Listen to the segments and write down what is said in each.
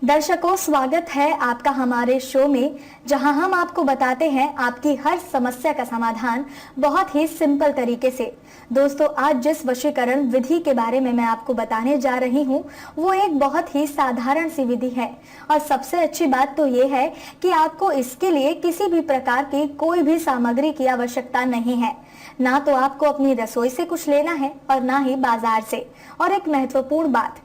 दर्शकों, स्वागत है आपका हमारे शो में, जहां हम आपको बताते हैं आपकी हर समस्या का समाधान बहुत ही सिंपल तरीके से। दोस्तों, आज जिस वशीकरण विधि के बारे में मैं आपको बताने जा रही हूं, वो एक बहुत ही साधारण सी विधि है और सबसे अच्छी बात तो ये है कि आपको इसके लिए किसी भी प्रकार की कोई भी सामग्री की आवश्यकता नहीं है। ना तो आपको अपनी रसोई से कुछ लेना है और ना ही बाजार से। और एक महत्वपूर्ण बात,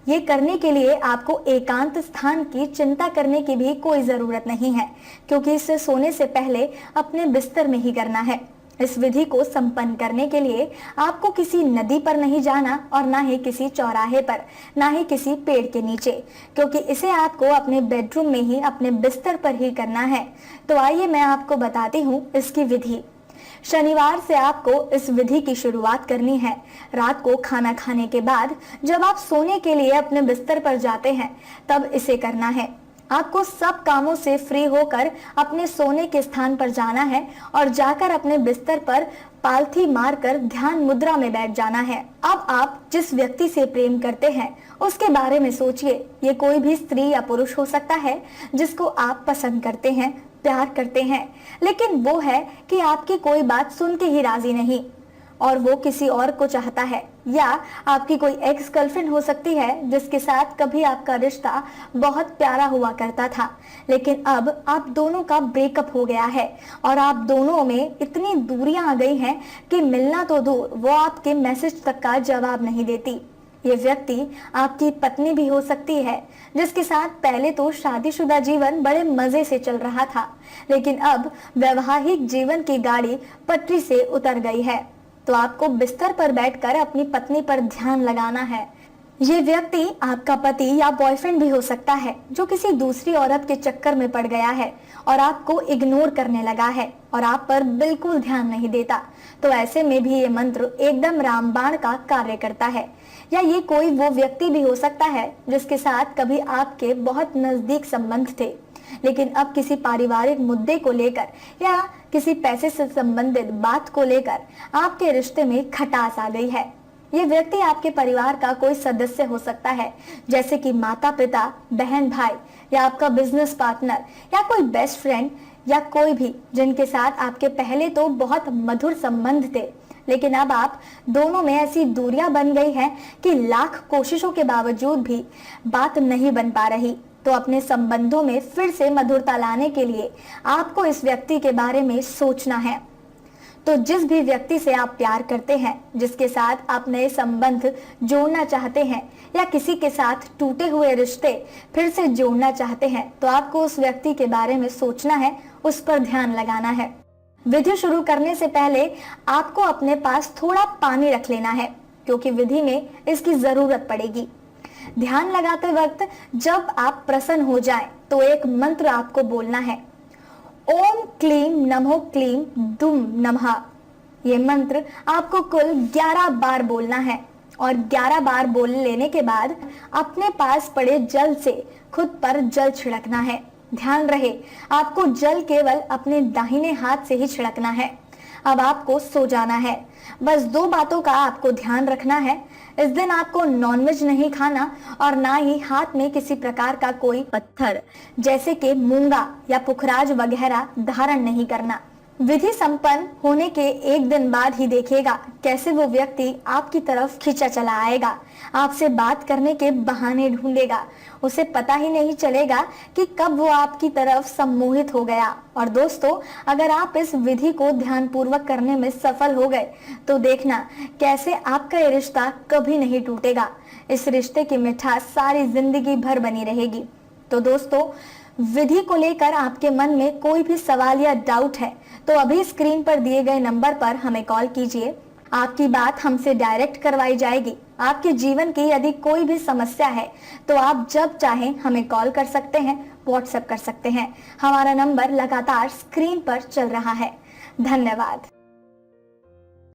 ये करने के लिए आपको एकांत स्थान की चिंता करने की भी कोई जरूरत नहीं है, क्योंकि इसे सोने से पहले अपने बिस्तर में ही करना है। इस विधि को संपन्न करने के लिए आपको किसी नदी पर नहीं जाना और ना ही किसी चौराहे पर, ना ही किसी पेड़ के नीचे, क्योंकि इसे आपको अपने बेडरूम में ही अपने बिस्तर पर ही करना है। तो आइए मैं आपको बताती हूँ इसकी विधि। शनिवार से आपको इस विधि की शुरुआत करनी है। रात को खाना खाने के बाद जब आप सोने के लिए अपने बिस्तर पर जाते हैं, तब इसे करना है। आपको सब कामों से फ्री होकर अपने सोने के स्थान पर जाना है और जाकर अपने बिस्तर पर पालथी मारकर ध्यान मुद्रा में बैठ जाना है। अब आप जिस व्यक्ति से प्रेम करते हैं उसके बारे में सोचिए। ये कोई भी स्त्री या पुरुष हो सकता है जिसको आप पसंद करते हैं, प्यार करते हैं, लेकिन वो है कि आपकी कोई बात सुन के ही राजी नहीं और वो किसी और को चाहता है। या आपकी कोई एक्स गर्लफ्रेंड हो सकती है जिसके साथ कभी आपका रिश्ता बहुत प्यारा हुआ करता था, लेकिन अब आप दोनों का ब्रेकअप हो गया है और आप दोनों में इतनी दूरियां आ गई हैं कि मिलना तो दूर, वो आपके मैसेज तक का जवाब नहीं देती। ये व्यक्ति आपकी पत्नी भी हो सकती है, जिसके साथ पहले तो शादीशुदा जीवन बड़े मजे से चल रहा था, लेकिन अब वैवाहिक जीवन की गाड़ी पटरी से उतर गई है। तो आपको बिस्तर पर बैठकर अपनी पत्नी पर ध्यान लगाना है। ये व्यक्ति आपका पति या बॉयफ्रेंड भी हो सकता है जो किसी दूसरी औरत के चक्कर में पड़ गया है और आपको इग्नोर करने लगा है और आप पर बिल्कुल ध्यान नहीं देता। तो ऐसे में भी ये मंत्र एकदम रामबाण का कार्य करता है। या ये कोई वो व्यक्ति भी हो सकता है जिसके साथ कभी आपके बहुत नजदीक संबंध थे, लेकिन अब किसी पारिवारिक मुद्दे को लेकर या किसी पैसे से संबंधित बात को लेकर आपके रिश्ते में खटास आ गई है। ये व्यक्ति आपके परिवार का कोई सदस्य हो सकता है, जैसे कि माता पिता, बहन भाई, या आपका बिजनेस पार्टनर, या कोई बेस्ट फ्रेंड, या कोई भी जिनके साथ आपके पहले तो बहुत मधुर संबंध थे, लेकिन अब आप दोनों में ऐसी दूरियां बन गई हैं कि लाख कोशिशों के बावजूद भी बात नहीं बन पा रही। तो अपने संबंधों में फिर से मधुरता लाने के लिए आपको इस व्यक्ति के बारे में सोचना है। तो जिस भी व्यक्ति से आप प्यार करते हैं, जिसके साथ आप नए संबंध जोड़ना चाहते हैं या किसी के साथ टूटे हुए रिश्ते फिर से जोड़ना चाहते हैं, तो आपको उस व्यक्ति के बारे में सोचना है, उस पर ध्यान लगाना है। विधि शुरू करने से पहले आपको अपने पास थोड़ा पानी रख लेना है, क्योंकि विधि में इसकी जरूरत पड़ेगी। ध्यान लगाते वक्त जब आप प्रसन्न हो जाएं, तो एक मंत्र आपको बोलना है, ओम क्लीम नमो क्लीम दुम नमः। ये मंत्र आपको कुल 11 बार बोलना है और 11 बार बोल लेने के बाद अपने पास पड़े जल से खुद पर जल छिड़कना है। ध्यान रहे, आपको जल केवल अपने दाहिने हाथ से ही छिड़कना है। अब आपको सो जाना है। बस 2 बातों का आपको ध्यान रखना है। इस दिन आपको नॉनवेज नहीं खाना और ना ही हाथ में किसी प्रकार का कोई पत्थर जैसे कि मूंगा या पुखराज वगैरह धारण नहीं करना। विधि संपन्न होने के 1 दिन बाद ही देखिएगा कैसे वो व्यक्ति आपकी तरफ खींचा चला आएगा, आपसे बात करने के बहाने ढूंढेगा। उसे पता ही नहीं चलेगा कि कब वो आपकी तरफ सम्मोहित हो गया। और दोस्तों, अगर आप इस विधि को ध्यानपूर्वक करने में सफल हो गए, तो देखना कैसे आपका ये रिश्ता कभी नहीं टूटेगा। इस रिश्ते की मिठास सारी जिंदगी भर बनी रहेगी। तो दोस्तों, विधि को लेकर आपके मन में कोई भी सवाल या डाउट है तो अभी स्क्रीन पर दिए गए नंबर पर हमें कॉल कीजिए। आपकी बात हमसे डायरेक्ट करवाई जाएगी। आपके जीवन की यदि कोई भी समस्या है तो आप जब चाहें हमें कॉल कर सकते हैं, व्हाट्सएप कर सकते हैं। हमारा नंबर लगातार स्क्रीन पर चल रहा है। धन्यवाद।